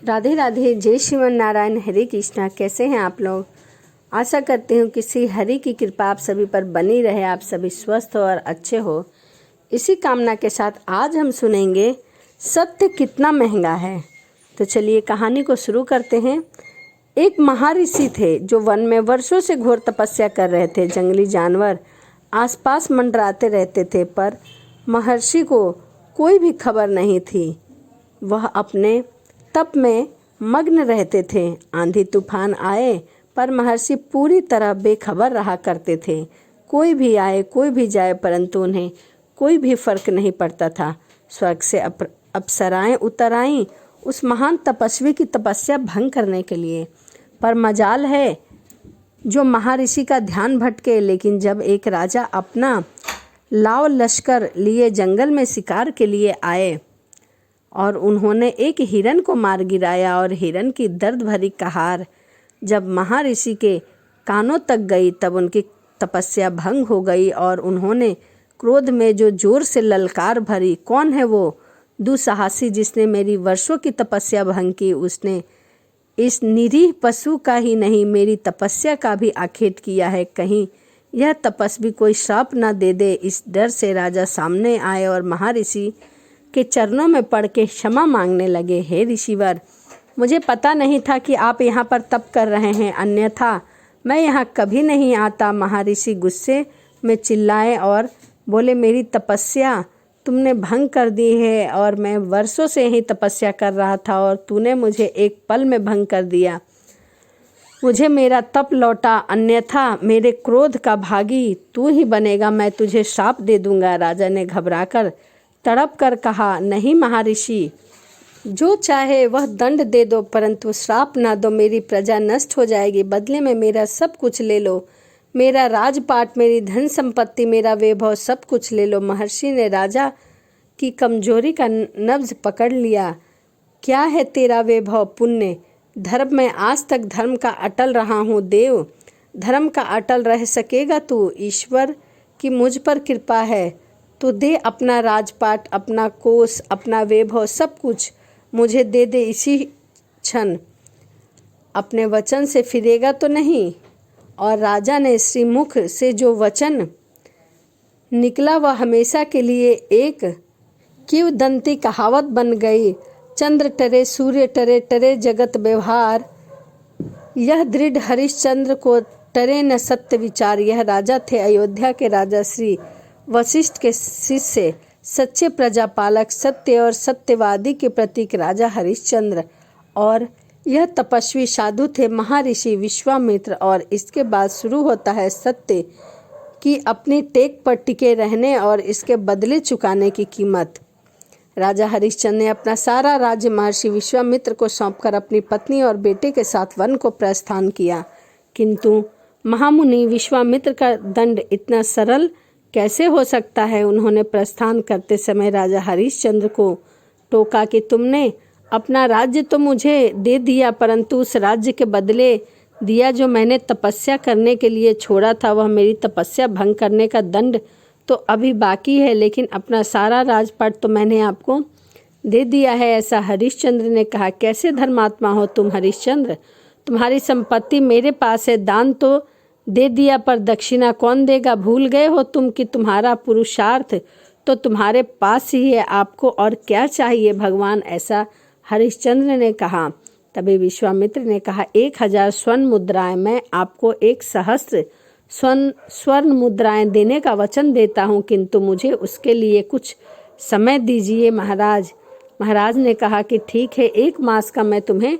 राधे राधे, जय श्रीमन नारायण, हरे कृष्णा। कैसे हैं आप लोग? आशा करती हूँ कि श्री हरि की कृपा आप सभी पर बनी रहे, आप सभी स्वस्थ हो और अच्छे हो। इसी कामना के साथ आज हम सुनेंगे सत्य कितना महंगा है। तो चलिए कहानी को शुरू करते हैं। एक महर्षि थे जो वन में वर्षों से घोर तपस्या कर रहे थे। जंगली जानवर आसपास मंडराते रहते थे, पर महर्षि को कोई भी खबर नहीं थी। वह अपने तप में मग्न रहते थे। आंधी तूफान आए पर महर्षि पूरी तरह बेखबर रहा करते थे। कोई भी आए कोई भी जाए, परंतु उन्हें कोई भी फर्क नहीं पड़ता था। स्वर्ग से अप्सराएं उतर आईं उस महान तपस्वी की तपस्या भंग करने के लिए। पर मजाल है जो महर्षि का ध्यान भटके। लेकिन जब एक राजा अपना लाव लश्कर लिए जंगल में शिकार के लिए आए और उन्होंने एक हिरन को मार गिराया, और हिरन की दर्द भरी कहार जब महर्षि के कानों तक गई, तब उनकी तपस्या भंग हो गई और उन्होंने क्रोध में जो जोर से ललकार भरी, कौन है वो दुस्साहसी जिसने मेरी वर्षों की तपस्या भंग की? उसने इस निरीह पशु का ही नहीं, मेरी तपस्या का भी आखेट किया है। कहीं यह तपस्वी कोई श्राप न दे दे। इस डर से राजा सामने आए और महर्षि के चरणों में पड़ के क्षमा मांगने लगे। हे ऋषिवर, मुझे पता नहीं था कि आप यहाँ पर तप कर रहे हैं, अन्यथा मैं यहाँ कभी नहीं आता। महर्षि गुस्से में चिल्लाए और बोले, मेरी तपस्या तुमने भंग कर दी है और मैं वर्षों से यही तपस्या कर रहा था और तूने मुझे एक पल में भंग कर दिया। मुझे मेरा तप लौटा, अन्यथा मेरे क्रोध का भागी तू ही बनेगा। मैं तुझे श्राप दे दूंगा। राजा ने घबराकर तड़प कर कहा, नहीं महर्षि, जो चाहे वह दंड दे दो, परंतु श्राप ना दो। मेरी प्रजा नष्ट हो जाएगी। बदले में मेरा सब कुछ ले लो, मेरा राजपाट, मेरी धन संपत्ति, मेरा वैभव, सब कुछ ले लो। महर्षि ने राजा की कमजोरी का नब्ज पकड़ लिया। क्या है तेरा वैभव, पुण्य, धर्म? मैं आज तक धर्म का अटल रहा हूँ। देव, धर्म का अटल रह सकेगा तू? ईश्वर की मुझ पर कृपा है तो दे अपना राजपाट, अपना कोष, अपना वैभव, सब कुछ मुझे दे दे इसी क्षण। अपने वचन से फिरेगा तो नहीं? और राजा ने श्रीमुख से जो वचन निकला वह हमेशा के लिए एक किंवदंती कहावत बन गई। चंद्र टरे सूर्य टरे, टरे जगत व्यवहार, यह दृढ़ हरिश्चंद्र को टरे न सत्य विचार। यह राजा थे अयोध्या के राजा श्री वशिष्ठ के शिष्य, सच्चे प्रजापालक, सत्य और सत्यवादी के प्रतीक राजा हरिश्चंद्र। और यह तपस्वी साधु थे महर्षि विश्वामित्र। और इसके बाद शुरू होता है सत्य की अपनी टेक पर टिके रहने और इसके बदले चुकाने की कीमत। राजा हरिश्चंद्र ने अपना सारा राज्य महर्षि विश्वामित्र को सौंपकर अपनी पत्नी और बेटे के साथ वन को प्रस्थान किया। किंतु महामुनि विश्वामित्र का दंड इतना सरल कैसे हो सकता है? उन्होंने प्रस्थान करते समय राजा हरिश्चंद्र को टोका कि तुमने अपना राज्य तो मुझे दे दिया, परंतु उस राज्य के बदले दिया जो मैंने तपस्या करने के लिए छोड़ा था, वह मेरी तपस्या भंग करने का दंड तो अभी बाकी है, लेकिन अपना सारा राजपाट तो मैंने आपको दे दिया है। ऐसा हरिश्चंद्र ने कहा। कैसे धर्मात्मा हो तुम हरिश्चंद्र? तुम्हारी संपत्ति मेरे पास है, दान तो दे दिया, पर दक्षिणा कौन देगा? भूल गए हो तुम कि तुम्हारा पुरुषार्थ तो तुम्हारे पास ही है, आपको और क्या चाहिए भगवान? ऐसा हरिश्चंद्र ने कहा। तभी विश्वामित्र ने कहा, 1000 स्वर्ण मुद्राएं, मैं आपको 1 सहस्त्र स्वर्ण मुद्राएं देने का वचन देता हूँ, किंतु मुझे उसके लिए कुछ समय दीजिए महाराज। महाराज ने कहा कि ठीक है, 1 मास का मैं तुम्हें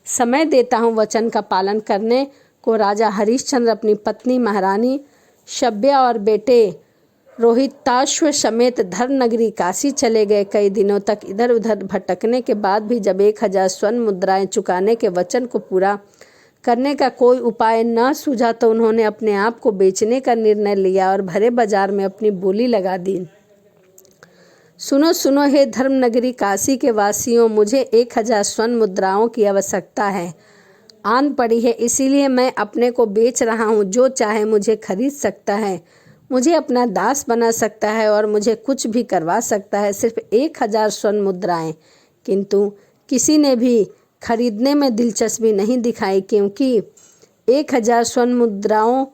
समय देता हूँ वचन का पालन करने को। राजा हरिश्चंद्र अपनी पत्नी महारानी शब्या और बेटे रोहिताश्व समेत धर्म नगरी काशी चले गए। कई दिनों तक इधर उधर भटकने के बाद भी जब 1000 स्वर्ण मुद्राएं चुकाने के वचन को पूरा करने का कोई उपाय न सूझा, तो उन्होंने अपने आप को बेचने का निर्णय लिया और भरे बाजार में अपनी बोली लगा दी। सुनो सुनो हे धर्म नगरी काशी के वासियों, मुझे 1000 स्वर्ण मुद्राओं की आवश्यकता है। आन पड़ी है, इसीलिए मैं अपने को बेच रहा हूँ। जो चाहे मुझे खरीद सकता है, मुझे अपना दास बना सकता है और मुझे कुछ भी करवा सकता है। सिर्फ 1000 स्वर्ण मुद्राएं। किंतु किसी ने भी खरीदने में दिलचस्पी नहीं दिखाई, क्योंकि 1000 स्वर्ण मुद्राओं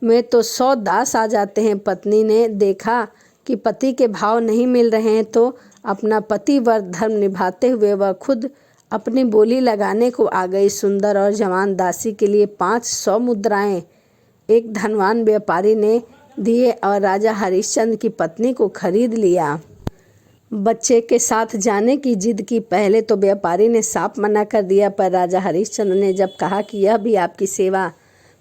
में तो 100 दास आ जाते हैं। पत्नी ने देखा कि पति के भाव नहीं मिल रहे हैं तो अपना पतिव्रत धर्म निभाते हुए वह खुद अपनी बोली लगाने को आ गई। सुंदर और जवान दासी के लिए 500 मुद्राएं एक धनवान व्यापारी ने दिए और राजा हरिश्चंद्र की पत्नी को खरीद लिया। बच्चे के साथ जाने की जिद की। पहले तो व्यापारी ने साफ मना कर दिया, पर राजा हरिश्चंद्र ने जब कहा कि यह भी आपकी सेवा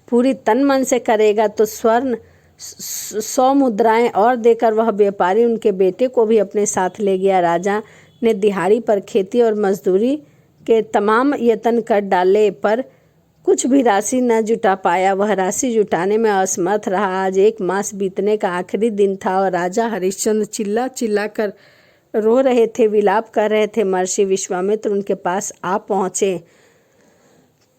पूरी तन मन से करेगा तो स्वर्ण 100 मुद्राएं और देकर वह व्यापारी उनके बेटे को भी अपने साथ ले गया। राजा ने दिहाड़ी पर खेती और मजदूरी के तमाम यत्न कर डाले, पर कुछ भी राशि न जुटा पाया। वह राशि जुटाने में असमर्थ रहा। आज 1 मास बीतने का आखिरी दिन था और राजा हरिश्चंद्र चिल्ला चिल्ला कर रो रहे थे, विलाप कर रहे थे। महर्षि विश्वामित्र उनके पास आ पहुँचे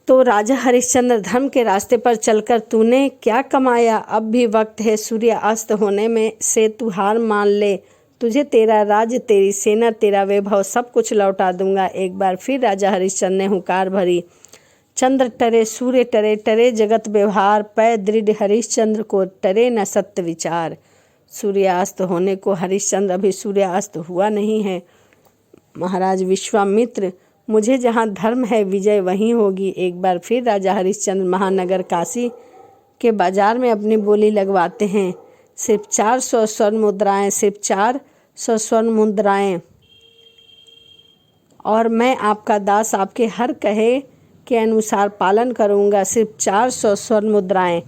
तो राजा हरिश्चंद्र, धर्म के रास्ते पर चलकर तूने क्या कमाया? अब भी वक्त है, सूर्य अस्त होने में से तू हार मान ले। तुझे तेरा राज्य, तेरी सेना, तेरा वैभव सब कुछ लौटा दूंगा। एक बार फिर राजा हरिश्चंद्र ने हुंकार भरी। चंद्र टरे, सूर्य टरे, टरे जगत व्यवहार, पै दृढ़ हरिश्चंद्र को टरे न सत्य विचार। सूर्यास्त होने को हरिश्चंद्र, अभी सूर्यास्त हुआ नहीं है। महाराज विश्वामित्र, मुझे जहाँ धर्म है विजय वहीं होगी। एक बार फिर राजा हरिश्चंद्र महानगर काशी के बाजार में अपनी बोली लगवाते हैं। सिर्फ 400 स्वर्ण मुद्राएं, सिर्फ 400 स्वर्ण मुद्राएं, और मैं आपका दास आपके हर कहे के अनुसार पालन करूंगा। सिर्फ 400 स्वर्ण मुद्राएं।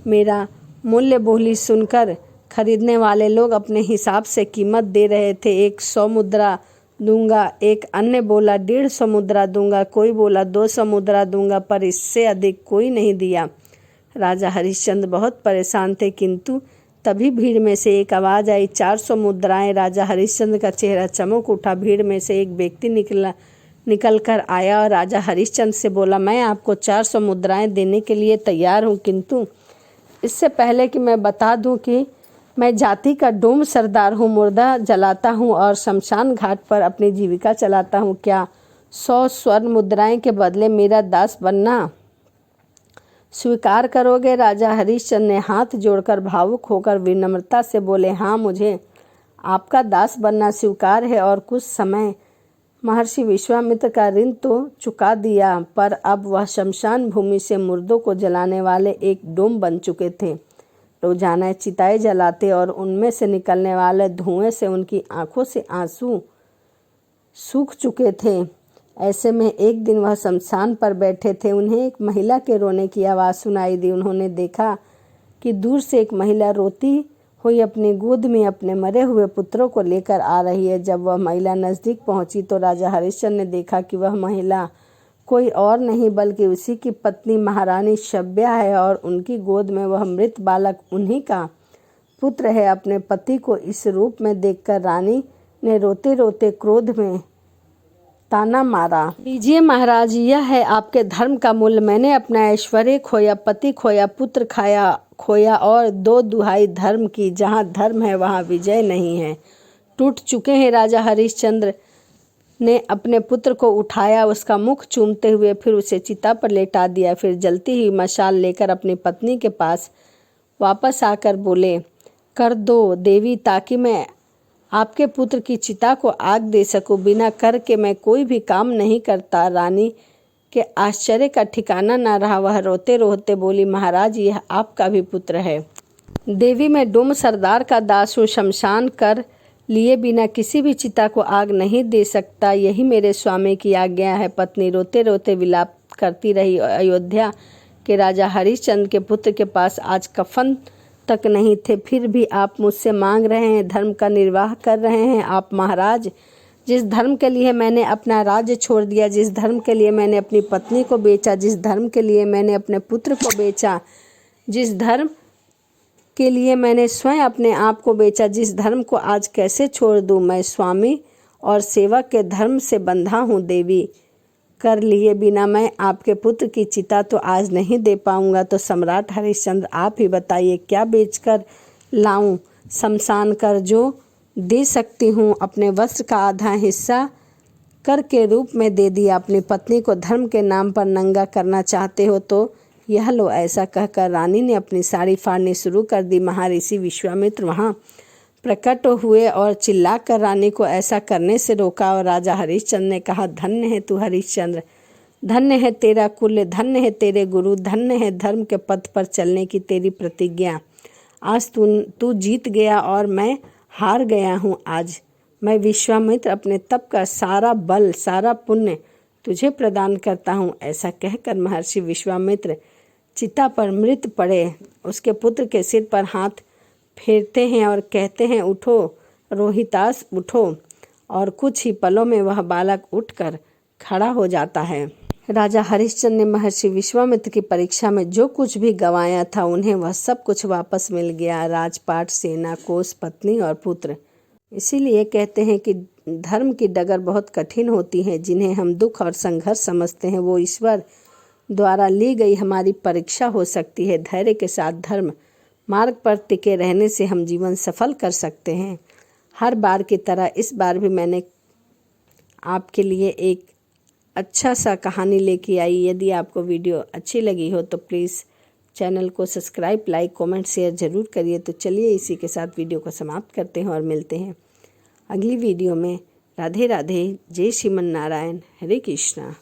मेरा मूल्य बोली सुनकर खरीदने वाले लोग अपने हिसाब से कीमत दे रहे थे। 100 मुद्रा दूंगा, एक अन्य बोला 150 मुद्रा दूंगा, कोई बोला 200 मुद्रा दूंगा, पर इससे अधिक कोई नहीं दिया। राजा हरिश्चंद्र बहुत परेशान थे, किंतु तभी भीड़ में से एक आवाज़ आई, 400 मुद्राएं। राजा हरिश्चंद्र का चेहरा चमक उठा। भीड़ में से एक व्यक्ति निकल कर आया और राजा हरिश्चंद्र से बोला, मैं आपको 400 मुद्राएं देने के लिए तैयार हूँ, किंतु इससे पहले कि मैं बता दूं कि मैं जाति का डोम सरदार हूँ, मुर्दा जलाता हूँ और शमशान घाट पर अपनी जीविका चलाता हूँ। क्या 100 स्वर्ण मुद्राएं के बदले मेरा दास बनना स्वीकार करोगे? राजा हरिश्चंद्र ने हाथ जोड़कर भावुक होकर विनम्रता से बोले, हाँ, मुझे आपका दास बनना स्वीकार है। और कुछ समय महर्षि विश्वामित्र का ऋण तो चुका दिया, पर अब वह शमशान भूमि से मुर्दों को जलाने वाले एक डोम बन चुके थे। रोजाना चिताएं जलाते और उनमें से निकलने वाले धुएं से उनकी आंखों से आंसू सूख चुके थे। ऐसे में एक दिन वह शमशान पर बैठे थे। उन्हें एक महिला के रोने की आवाज़ सुनाई दी। उन्होंने देखा कि दूर से एक महिला रोती हुई अपनी गोद में अपने मरे हुए पुत्रों को लेकर आ रही है। जब वह महिला नज़दीक पहुंची तो राजा हरिश्चंद्र ने देखा कि वह महिला कोई और नहीं बल्कि उसी की पत्नी महारानी शब्या है और उनकी गोद में वह मृत बालक उन्हीं का पुत्र है। अपने पति को इस रूप में देखकर रानी ने रोते रोते क्रोध में ताना मारा, लीजिए महाराज, यह है आपके धर्म का मूल्य। मैंने अपना ऐश्वर्य खोया, पति खोया, पुत्र खोया और 2 दुहाई धर्म की। जहाँ धर्म है वहाँ विजय नहीं है। टूट चुके हैं। राजा हरिश्चंद्र ने अपने पुत्र को उठाया, उसका मुख चूमते हुए फिर उसे चिता पर लेटा दिया। फिर जलती हुई मशाल लेकर अपनी पत्नी के पास वापस आकर बोले, कर दो देवी, ताकि मैं आपके पुत्र की चिता को आग दे सकूं। बिना कर के मैं कोई भी काम नहीं करता। रानी के आश्चर्य का ठिकाना न रहा। वह रोते रोते बोली, महाराज, यह आपका भी पुत्र है। देवी, मैं डोम सरदार का दास हूँ, शमशान कर लिए बिना किसी भी चिता को आग नहीं दे सकता। यही मेरे स्वामी की आज्ञा है। पत्नी रोते रोते विलाप करती रही। अयोध्या के राजा हरिश्चंद्र के पुत्र के पास आज कफन तक नहीं थे, फिर भी आप मुझसे मांग रहे हैं, धर्म का निर्वाह कर रहे हैं। आप महाराज, जिस धर्म के लिए मैंने अपना राज्य छोड़ दिया, जिस धर्म के लिए मैंने अपनी पत्नी को बेचा, जिस धर्म के लिए मैंने अपने पुत्र को बेचा, जिस धर्म के लिए मैंने स्वयं अपने आप को बेचा, जिस धर्म को आज कैसे छोड़ दूं? मैं स्वामी और सेवक के धर्म से बंधा हूँ। देवी, कर लिए बिना मैं आपके पुत्र की चिता तो आज नहीं दे पाऊंगा। तो सम्राट हरिश्चंद्र, आप ही बताइए, क्या बेचकर लाऊं? शमशान कर जो दे सकती हूँ। अपने वस्त्र का आधा हिस्सा कर के रूप में दे दिया। अपनी पत्नी को धर्म के नाम पर नंगा करना चाहते हो तो यह लो। ऐसा कहकर रानी ने अपनी साड़ी फाड़नी शुरू कर दी। महर्षि विश्वामित्र वहाँ प्रकट हुए और चिल्लाकर रानी को ऐसा करने से रोका। और राजा हरिश्चंद्र ने कहा, धन्य है तू हरिश्चंद्र, धन्य है तेरा कुल, धन्य है तेरे गुरु, धन्य है धर्म के पथ पर चलने की तेरी प्रतिज्ञा। आज तू जीत गया और मैं हार गया हूँ। आज मैं विश्वामित्र अपने तप का सारा बल, सारा पुण्य तुझे प्रदान करता हूँ। ऐसा कहकर महर्षि विश्वामित्र चिता पर मृत पड़े। उसके पुत्र के सिर पर हाथ फेरते हैं और कहते हैं, उठो रोहितास उठो। और कुछ ही पलों में वह बालक उठकर खड़ा हो जाता है। राजा हरिश्चंद्र ने महर्षि विश्वामित्र की परीक्षा में जो कुछ भी गंवाया था उन्हें वह सब कुछ वापस मिल गया। राजपाट, सेना, कोष, पत्नी और पुत्र। इसीलिए कहते हैं कि धर्म की डगर बहुत कठिन होती है। जिन्हें हम दुख और संघर्ष समझते हैं वो ईश्वर द्वारा ली गई हमारी परीक्षा हो सकती है। धैर्य के साथ धर्म मार्ग पर टिके रहने से हम जीवन सफल कर सकते हैं। हर बार की तरह इस बार भी मैंने आपके लिए एक अच्छा सा कहानी लेके आई। यदि आपको वीडियो अच्छी लगी हो तो प्लीज़ चैनल को सब्सक्राइब, लाइक, कमेंट, शेयर ज़रूर करिए। तो चलिए इसी के साथ वीडियो को समाप्त करते हैं और मिलते हैं अगली वीडियो में। राधे राधे, जय श्रीमन नारायण, हरे कृष्णा।